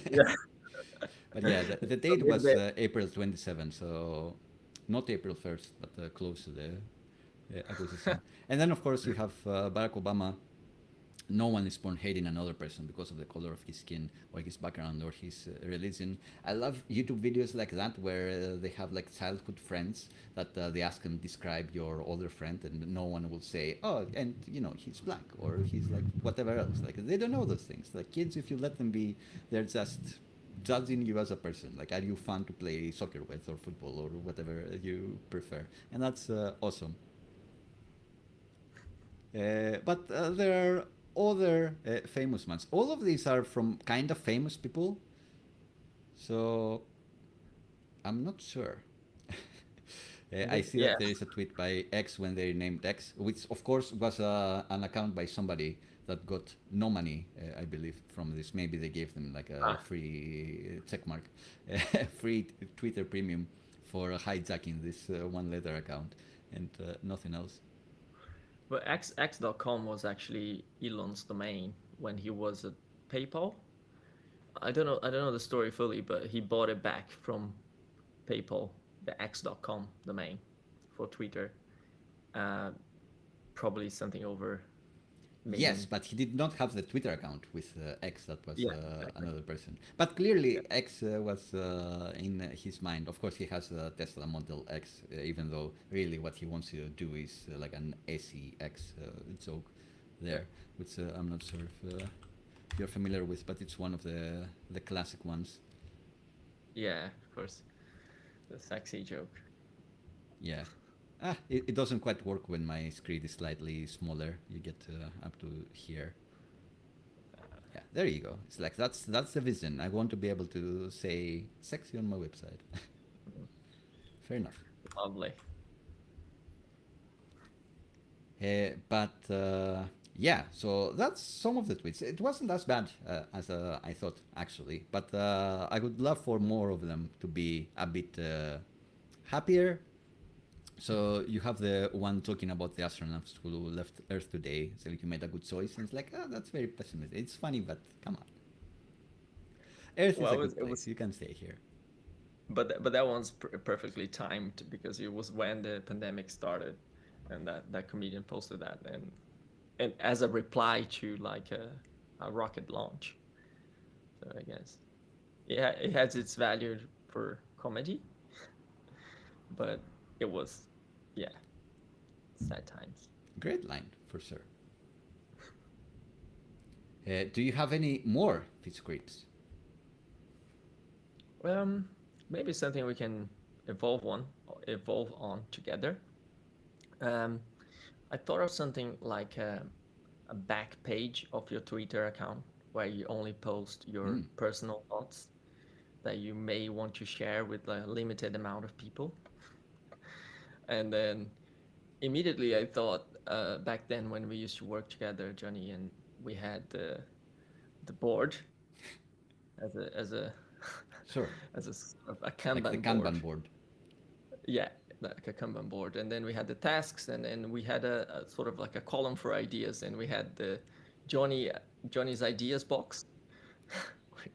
Yeah, But yeah, the so date maybe was they. April 27th, so not April 1st, but close to the acquisition. And then, of course, you have Barack Obama. No one is born hating another person because of the color of his skin or his background or his religion. I love YouTube videos like that where they have like childhood friends that they ask them describe your older friend, and no one will say, oh, and he's black or he's like whatever else. Like they don't know those things. Like kids, if you let them be, they're just judging you as a person. Like, are you fun to play soccer with or football or whatever you prefer? And that's awesome. But there are other famous ones. All of these are from kind of famous people, so I'm not sure. I I think see yeah. that there is a tweet by X when they named X, which of course was an account by somebody that got no money, I believe, from this. Maybe they gave them like a Ah, free check mark, free Twitter premium for hijacking this one-letter account and nothing else. but X.com was actually Elon's domain when he was at PayPal. I don't know the story fully, but he bought it back from PayPal, the X.com domain for Twitter. Uh, Probably something over Yes, million. but he did not have the Twitter account with X. That was Yeah, exactly. another person. But clearly, X was in his mind. Of course, he has a Tesla Model X, even though really what he wants to do is like an SEX joke Yeah, there, which I'm not sure if you're familiar with, but it's one of the classic ones. yeah, of course. The sexy joke. Yeah. It doesn't quite work when my screen is slightly smaller. You get up to here. Yeah, there you go. It's like that's the vision. I want to be able to say sexy on my website. Mhm. Fair enough. Lovely. But yeah, so that's some of the tweets. It wasn't as bad as I thought actually, but I would love for more of them to be a bit happier. So you have the one talking about the astronauts who left Earth today. So you made a good choice, and it's like, oh, that's very pessimistic. It's funny, but come on, Earth is Well, a good it place. was, You can stay here. but that one's perfectly timed because it was when the pandemic started, and that comedian posted that, and as a reply to like a rocket launch. So I guess it has its value for comedy, but it was, yeah, sad times. Great line for sure. Do you have any more fish creeps? Um, Maybe something we can evolve on together. Um, I thought of something like a back page of your Twitter account where you only post your Mm. personal thoughts. that you may want to share with a limited amount of people. And then immediately I thought, back then when we used to work together, Johnny, and we had the board as a Sure. as a sort of a Like the Kanban board. Kanban board. Yeah, like a Kanban board. And then we had the tasks, and then we had a sort of like a column for ideas, and we had the Johnny Johnny's ideas box.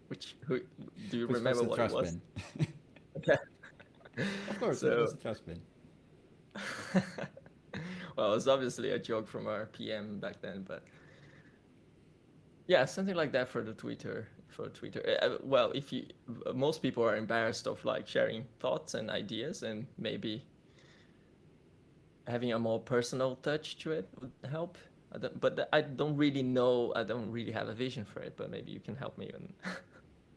Which who do you Which was remember the what it trash was? bin. Yeah. Of course, it was So the trash bin. well, it's obviously a joke from our PM back then, but yeah, something like that for the Twitter. For Twitter, well, if you most people are embarrassed of like sharing thoughts and ideas, and maybe having a more personal touch to it would help. But I don't really know. I don't really have a vision for it. But maybe you can help me.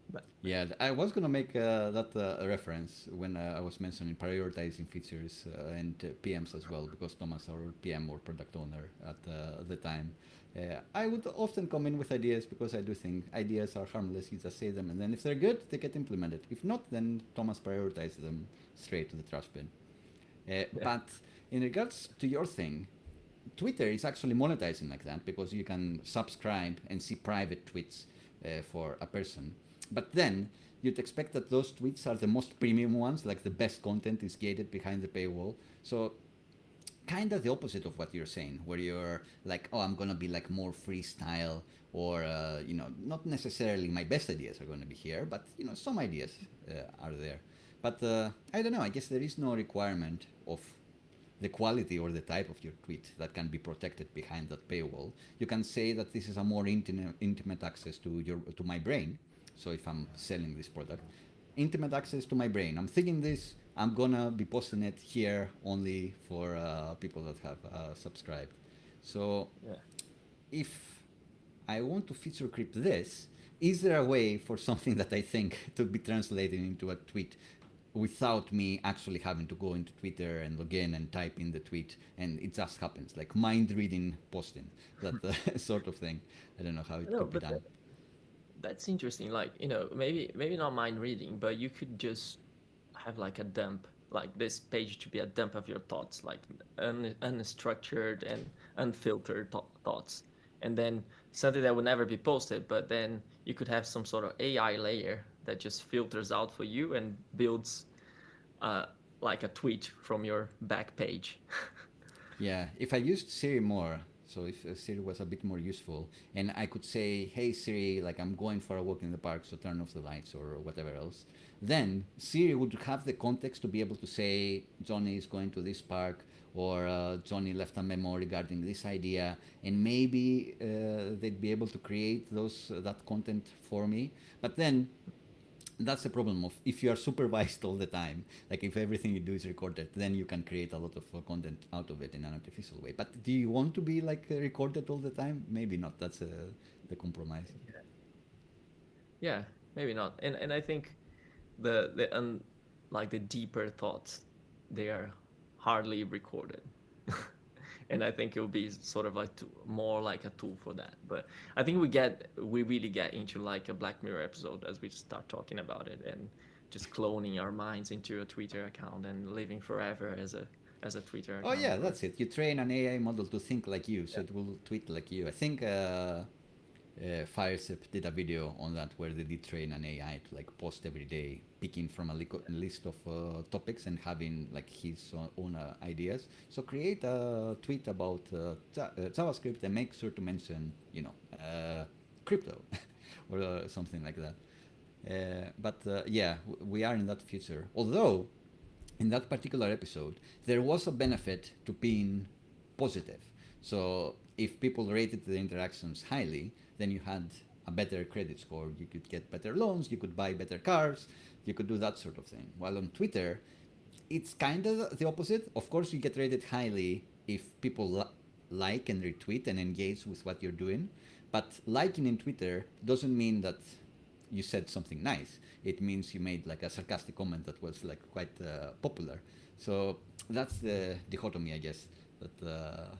But Yeah, I was gonna make that a reference when I was mentioning prioritizing features and PMs as well, because Thomas, our PM or product owner at the time, I would often come in with ideas because I do think ideas are harmless. You just say them, and then if they're good, they get implemented. If not, then Thomas prioritizes them straight to the trash bin. yeah, But in regards to your thing, Twitter is actually monetizing like that because you can subscribe and see private tweets for a person. But then you'd expect that those tweets are the most premium ones, like the best content is gated behind the paywall. So kind of the opposite of what you're saying, where you're like, oh, I'm gonna be like more freestyle, or not necessarily my best ideas are gonna be here, but some ideas are there. But I don't know. I guess there is no requirement of the quality or the type of your tweet that can be protected behind that paywall. You can say that this is a more intimate access to my brain. So if I'm selling this product, intimate access to my brain. I'm thinking this. I'm gonna be posting it here only for people that have subscribed. So yeah. if I want to feature creep this, is there a way for something that I think to be translated into a tweet without me actually having to go into Twitter and log in and type in the tweet, and it just happens, like mind reading posting, that sort of thing. I don't know how it No, could be but done. that's interesting. Like, maybe not mind reading, but you could just have like a dump, like this page to be a dump of your thoughts, like unstructured and unfiltered thoughts, and then something that would never be posted. But then you could have some sort of AI layer that just filters out for you and builds uh, like a tweet from your back page. Yeah, if I used Siri more, so if Siri was a bit more useful, and I could say, "Hey Siri, like I'm going for a walk in the park, so turn off the lights or whatever else," then Siri would have the context to be able to say, "Johnny is going to this park," or "Johnny left a memo regarding this idea," and maybe they'd be able to create that content for me. But then that's the problem of if you are supervised all the time, like if everything you do is recorded, then you can create a lot of content out of it in an artificial way. But do you want to be like recorded all the time? Maybe not. That's the compromise. Yeah, maybe not. And I think the like the deeper thoughts, they are hardly recorded. And I think it will be sort of like more like a tool for that. But I think we really get into like a Black Mirror episode as we start talking about it, and just cloning our minds into a Twitter account and living forever as a Twitter Oh account. yeah, Or that's it. You train an AI model to think like you, so yeah, it will tweet like you. I think Firesip did a video on that where they did train an AI to like post every day, picking from a list of topics and having like his own ideas. So create a tweet about JavaScript and make sure to mention, crypto or something like that. But yeah, we are in that future. Although in that particular episode, there was a benefit to being positive. So if people rated the interactions highly, then you had a better credit score. You could get better loans, you could buy better cars, you could do that sort of thing. While on Twitter, it's kind of the opposite. Of course, you get rated highly if people like and retweet and engage with what you're doing. But liking in Twitter doesn't mean that you said something nice. It means you made like a sarcastic comment that was like quite popular. So that's the dichotomy, I guess, that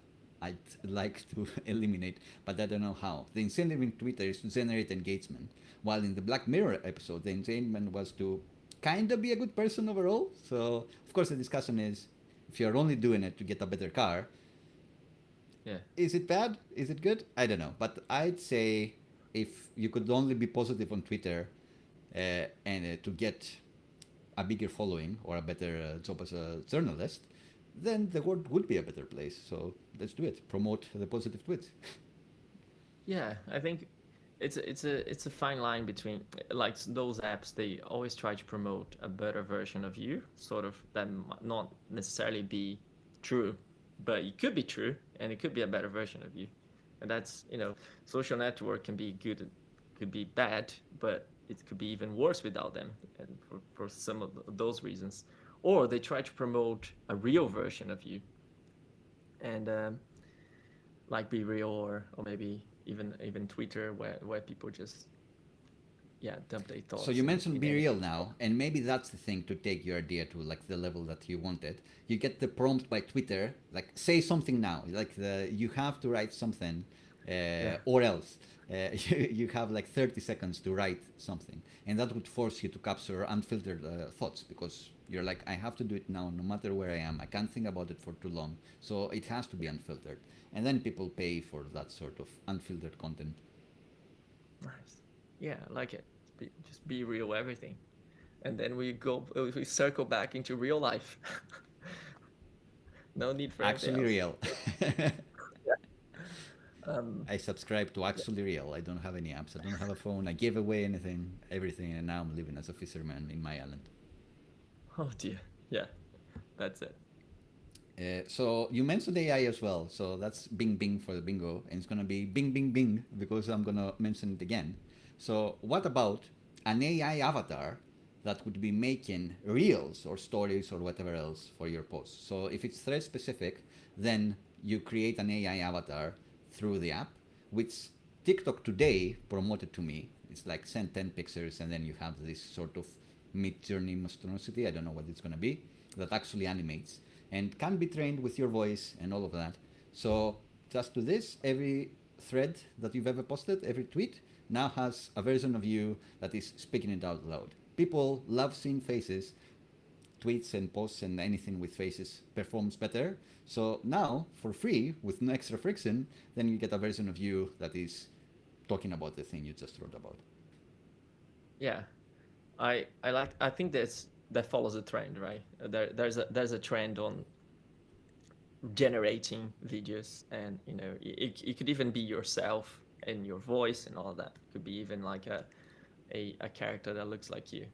I'd like to eliminate, but I don't know how. The incentive in Twitter is to generate engagement, while in the Black Mirror episode, the engagement was to kind of be a good person overall. So, of course, the discussion is if you're only doing it to get a better car, Yeah. is it bad? Is it good? I don't know. But I'd say if you could only be positive on Twitter and to get a bigger following or a better job as a journalist, then the world would be a better place. So let's do it. Promote the positive tweets. Yeah, I think it's a fine line between like those apps. They always try to promote a better version of you, sort of that might not necessarily be true, but it could be true, and it could be a better version of you. And that's, social network can be good, could be bad, but it could be even worse without them, and for some of those reasons. Or they try to promote a real version of you, and like Be Real, or maybe even Twitter, where people just, yeah, dump their So thoughts you in, mentioned in Be any. Real now, and maybe that's the thing to take your idea to like the level that you wanted. You get the prompt by Twitter, like say something now, like you have to write something, Yeah. or else you have like 30 seconds to write something, and that would force you to capture unfiltered thoughts because you're like, I have to do it now, no matter where I am. I can't think about it for too long, so it has to be unfiltered, and then people pay for that sort of unfiltered content. Nice. Yeah, I like it. Just be real everything, and then we circle back into real life. No need for anything Actually else. real. Um, I subscribe to yeah. Actually Real. I don't have any apps. I don't have a phone. I gave away anything, everything, and now I'm living as a fisherman in my island. Oh dear. Yeah, that's it. So you mentioned AI as well. So that's Bing Bing for the bingo, and it's gonna be Bing Bing Bing because I'm gonna mention it again. So what about an AI avatar that would be making reels or stories or whatever else for your posts? So if it's thread specific, then you create an AI avatar through the app, which TikTok today promoted to me. It's like send 10 pictures and then you have this sort of mid-journey monstrosity. I don't know what it's gonna be that actually animates and can be trained with your voice and all of that. So just do this. Every thread that you've ever posted, every tweet, now has a version of you that is speaking it out loud. People love seeing faces. Tweets and posts and anything with faces performs better. So now, for free, with no extra friction, then you get a version of you that is talking about the thing you just wrote about. Yeah, I think that follows a trend, right? There's a trend on generating videos, and it could even be yourself and your voice and all of that. It could be even like a character that looks like you.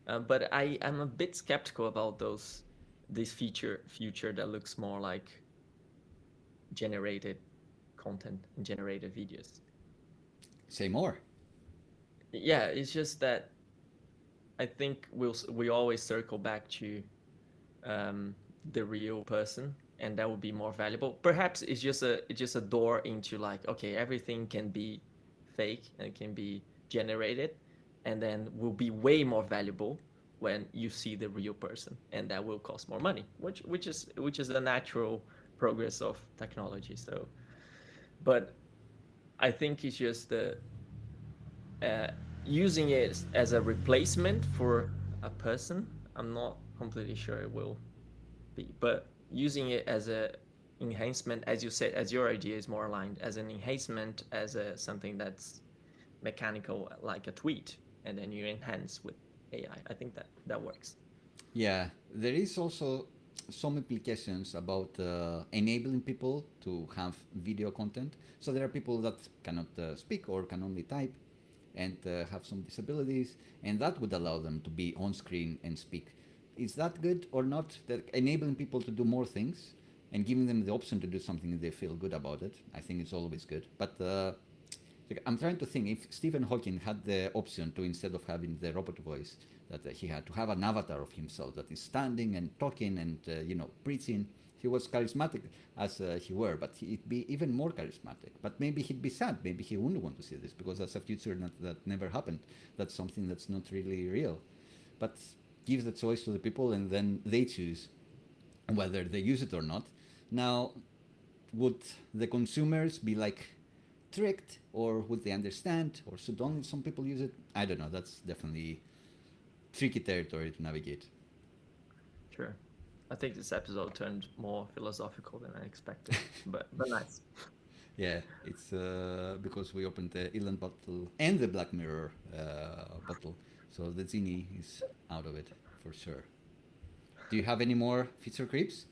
But I am a bit skeptical about this future that looks more like generated content and generated videos. Say more. Yeah, it's just that I think we always circle back to the real person, and that would be more valuable. Perhaps it's just a door into, like, okay, everything can be fake and can be generated, and then will be way more valuable when you see the real person, and that will cost more money, which is a natural progress of technology. So, but I think it's just the uh, using it as a replacement for a person. I'm not completely sure it will be, but using it as a enhancement, as you said, as your idea is more aligned, as an enhancement, as something that's mechanical, like a tweet, and then you enhance with AI. I think that works. Yeah, there is also some implications about enabling people to have video content. So there are people that cannot speak or can only type and have some disabilities, and that would allow them to be on screen and speak. Is that good or not? That enabling people to do more things and giving them the option to do something if they feel good about it, I think it's always good. But like, I'm trying to think if Stephen Hawking had the option to, instead of having the robot voice that he had, to have an avatar of himself that is standing and talking and preaching. He was charismatic as he were, but he'd be even more charismatic. But maybe he'd be sad. Maybe he wouldn't want to see this because that's a future that never happened. That's something that's not really real. But give the choice to the people, and then they choose whether they use it or not. Now, would the consumers be like tricked, or would they understand, or should only some people use it? I don't know. That's definitely tricky territory to navigate. Sure. I think this episode turned more philosophical than I expected, but nice. Yeah, it's because we opened the Elon bottle and the Black Mirror bottle, so the genie is out of it for sure. Do you have any more feature creeps?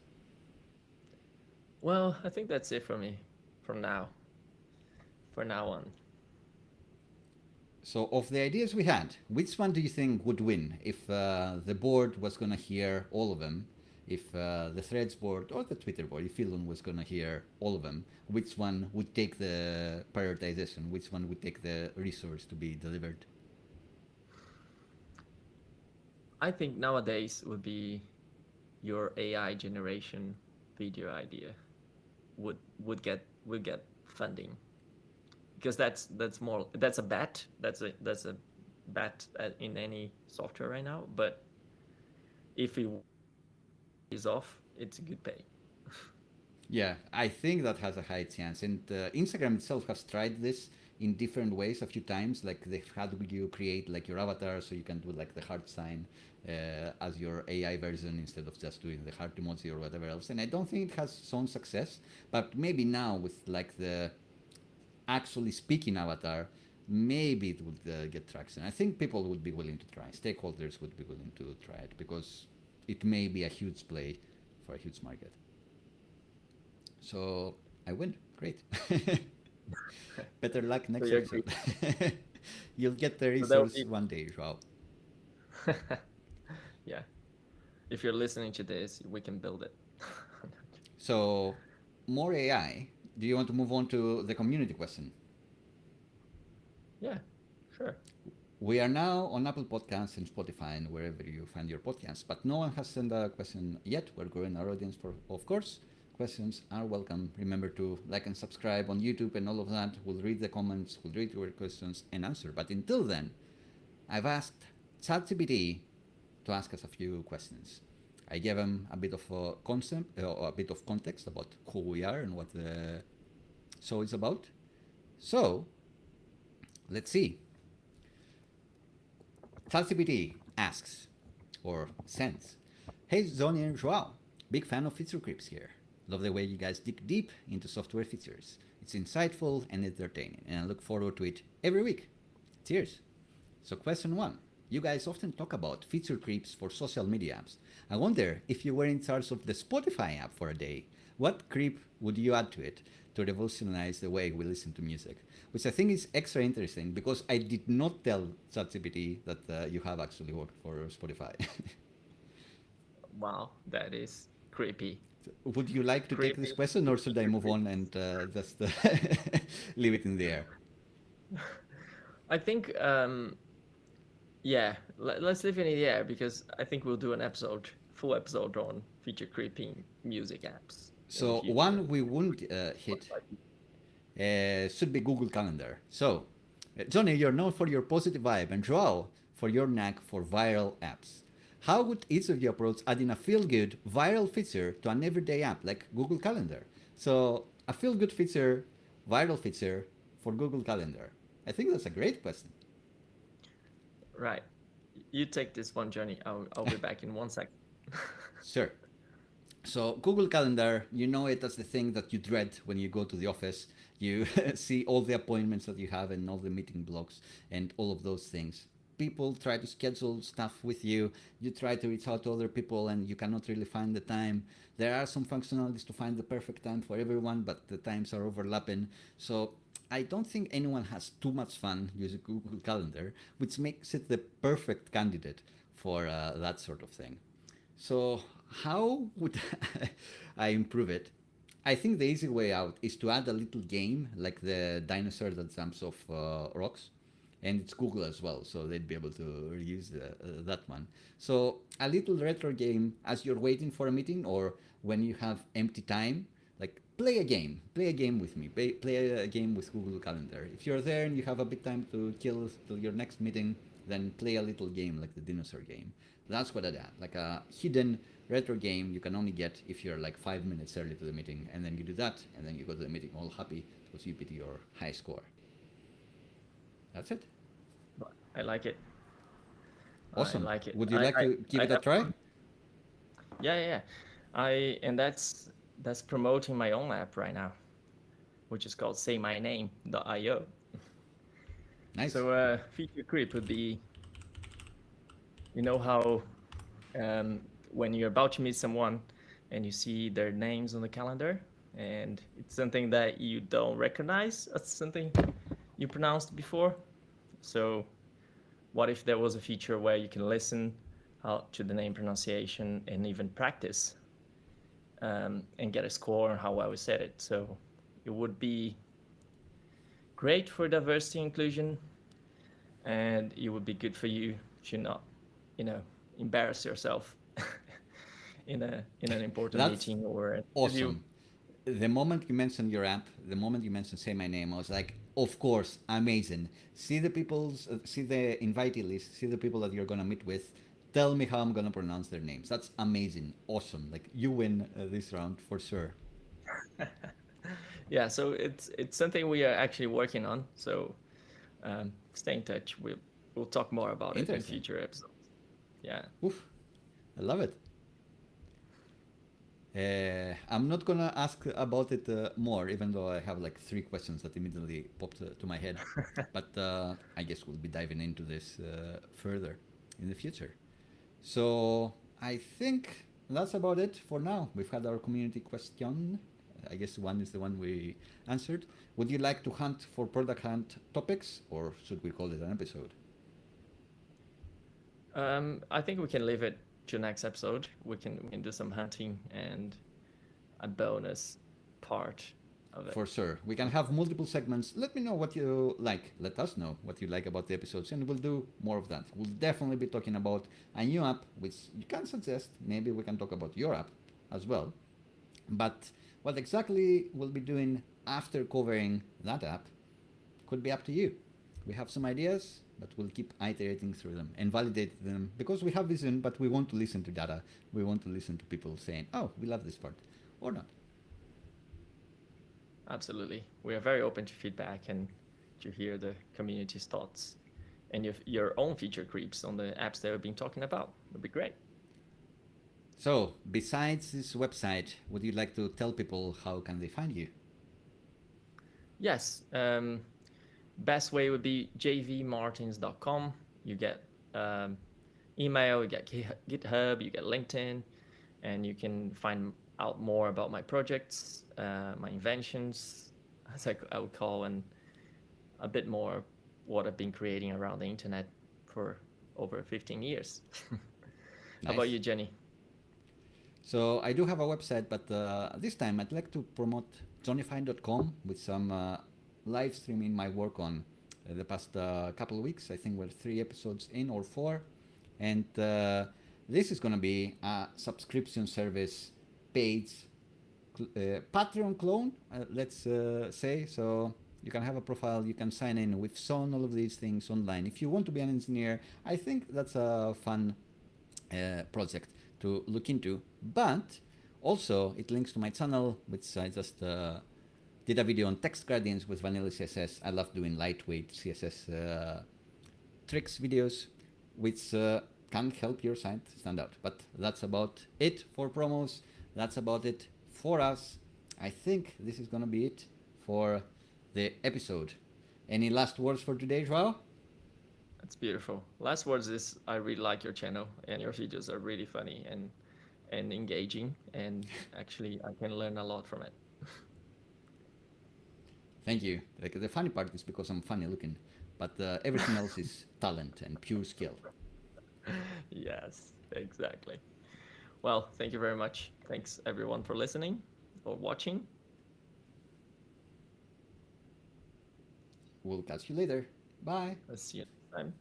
Well, I think that's it for me, from now. For now on. So, of the ideas we had, which one do you think would win if the board was going to hear all of them? If the Threads board or the Twitter board, if Elon was going to hear all of them, which one would take the prioritization? Which one would take the resource to be delivered? I think nowadays would be your AI generation video idea would get funding, because that's a bet. That's a bet in any software right now. But if it is off, it's a good pay. Yeah, I think that has a high chance. And Instagram itself has tried this in different ways a few times. Like they had you create like your avatar, so you can do like the heart sign as your AI version instead of just doing the heart emoji or whatever else. And I don't think it has shown success. But maybe now with like the actually speaking avatar, maybe it would get traction. I think people would be willing to try. Stakeholders would be willing to try it because it may be a huge play for a huge market. So I win. Great. Better luck next you're episode. You'll get the So that would resource be one day, Joao. yeah. If you're listening to this, we can build it. So more AI. Do you want to move on to the community question? Yeah, sure. We are now on Apple Podcasts and Spotify and wherever you find your podcasts, but no one has sent a question yet. We're growing our audience, for, of course. Questions are welcome. Remember to like and subscribe on YouTube and all of that. We'll read the comments, we'll read your questions and answer. But until then, I've asked ChatGPT to ask us a few questions. I gave him a bit of a concept, a bit of context about who we are and what the show is about. So, let's see. ChatGPT asks, or sends, "Hey Zoni and Joao, big fan of feature creeps here. Love the way you guys dig deep into software features. It's insightful and entertaining, and I look forward to it every week. Cheers." So question one, you guys often talk about feature creeps for social media apps. I wonder if you were in charge of the Spotify app for a day, what creep would you add to it to revolutionize the way we listen to music? Which I think is extra interesting because I did not tell ChatGPT that you have actually worked for Spotify. Wow, that is creepy. Would you like to take this Creepy. question, or should I move on and just leave it in the air? I think, yeah, let's leave it in the air because I think we'll do an full episode on feature creeping music apps. So one we won't hit should be Google Calendar. So, Johnny, you're known for your positive vibe, and Joao for your knack for viral apps. How would each of you approach adding a feel-good viral feature to an everyday app like Google Calendar? So, a feel-good feature, viral feature for Google Calendar. I think that's a great question. Right. You take this one, Johnny. I'll be back in 1 second. Sure. So Google Calendar, you know it as the thing that you dread when you go to the office. You see all the appointments that you have and all the meeting blocks and all of those things. People try to schedule stuff with you. You try to reach out to other people and you cannot really find the time. There are some functionalities to find the perfect time for everyone, but the times are overlapping. So I don't think anyone has too much fun using Google Calendar, which makes it the perfect candidate for that sort of thing. So how would I improve it? I think the easy way out is to add a little game like the dinosaur that jumps off rocks. And it's Google as well, so they'd be able to reuse that one. So a little retro game as you're waiting for a meeting or when you have empty time, like play a game with me, play a game with Google Calendar. If you're there and you have a bit time to kill till your next meeting, then play a little game like the dinosaur game. That's what I'd add, like a hidden retro game you can only get if you're like 5 minutes early to the meeting, and then you do that, and then you go to the meeting all happy because you beat your high score. That's it. I like it. I Awesome. like it. Would you like to give I it a have try? fun. Yeah. And that's promoting my own app right now, which is called saymyname.io. Nice. So feature creep would be, you know how when you're about to meet someone and you see their names on the calendar and it's something that you don't recognize as something you pronounced before. So what if there was a feature where you can listen out to the name pronunciation and even practice and get a score on how well we said it? So it would be great for diversity inclusion, and it would be good for you to not, you know, embarrass yourself in an important That's meeting or an interview. awesome. The moment you mentioned your app, the moment you mentioned Say My Name, I was like, of course, amazing. See the invitee list, see the people that you're gonna meet with. Tell me how I'm gonna pronounce their names. That's amazing, awesome. Like you win this round for sure. Yeah, so it's something we are actually working on. So stay in touch. We'll talk more about it in Interesting. future episodes. Yeah. Oof, I love it. I'm not gonna ask about it more, even though I have like 3 questions that immediately popped to my head. But I guess we'll be diving into this further in the future. So I think that's about it for now. We've had our community question. I guess one is the one we answered. Would you like to hunt for product hunt topics, or should we call it an episode? I think we can leave it to next episode. We can do some hunting and a bonus part of it. For sure. We can have multiple segments. Let me know what you like. Let us know what you like about the episodes, and we'll do more of that. We'll definitely be talking about a new app, which you can suggest. Maybe we can talk about your app as well. But what exactly we'll be doing after covering that app could be up to you. We have some ideas, but we'll keep iterating through them and validate them because we have vision, but we want to listen to data. We want to listen to people saying, oh, we love this part, or not. Absolutely. We are very open to feedback and to hear the community's thoughts and your own feature creeps on the apps that we've been talking about. Would be great. So, besides this website, would you like to tell people how can they find you? Yes. Best way would be jvmartins.com. You get email, you get GitHub, you get LinkedIn, and you can find out more about my projects, my inventions, as I would call, and a bit more what I've been creating around the internet for over 15 years. How about Nice. you, Jenny? So I do have a website, but this time I'd like to promote johnnyfine.com with some live streaming my work on the past couple of weeks. I think we're 3 episodes in or 4, and this is going to be a subscription service page, Patreon clone, let's say. So you can have a profile, you can sign in. We've shown all of these things online. If you want to be an engineer, I think that's a fun project to look into. But also it links to my channel, which I just did a video on text gradients with vanilla CSS. I love doing lightweight CSS tricks videos, which can help your site stand out. But that's about it for promos. That's about it for us. I think this is gonna be it for the episode. Any last words for today, João? That's beautiful. Last words is I really like your channel and your videos are really funny and engaging, and actually I can learn a lot from it. Thank you. Like, the funny part is because I'm funny looking, but everything else is talent and pure skill. Yes, exactly. Well, thank you very much. Thanks everyone for listening or watching. We'll catch you later. Bye. I'll see you next time.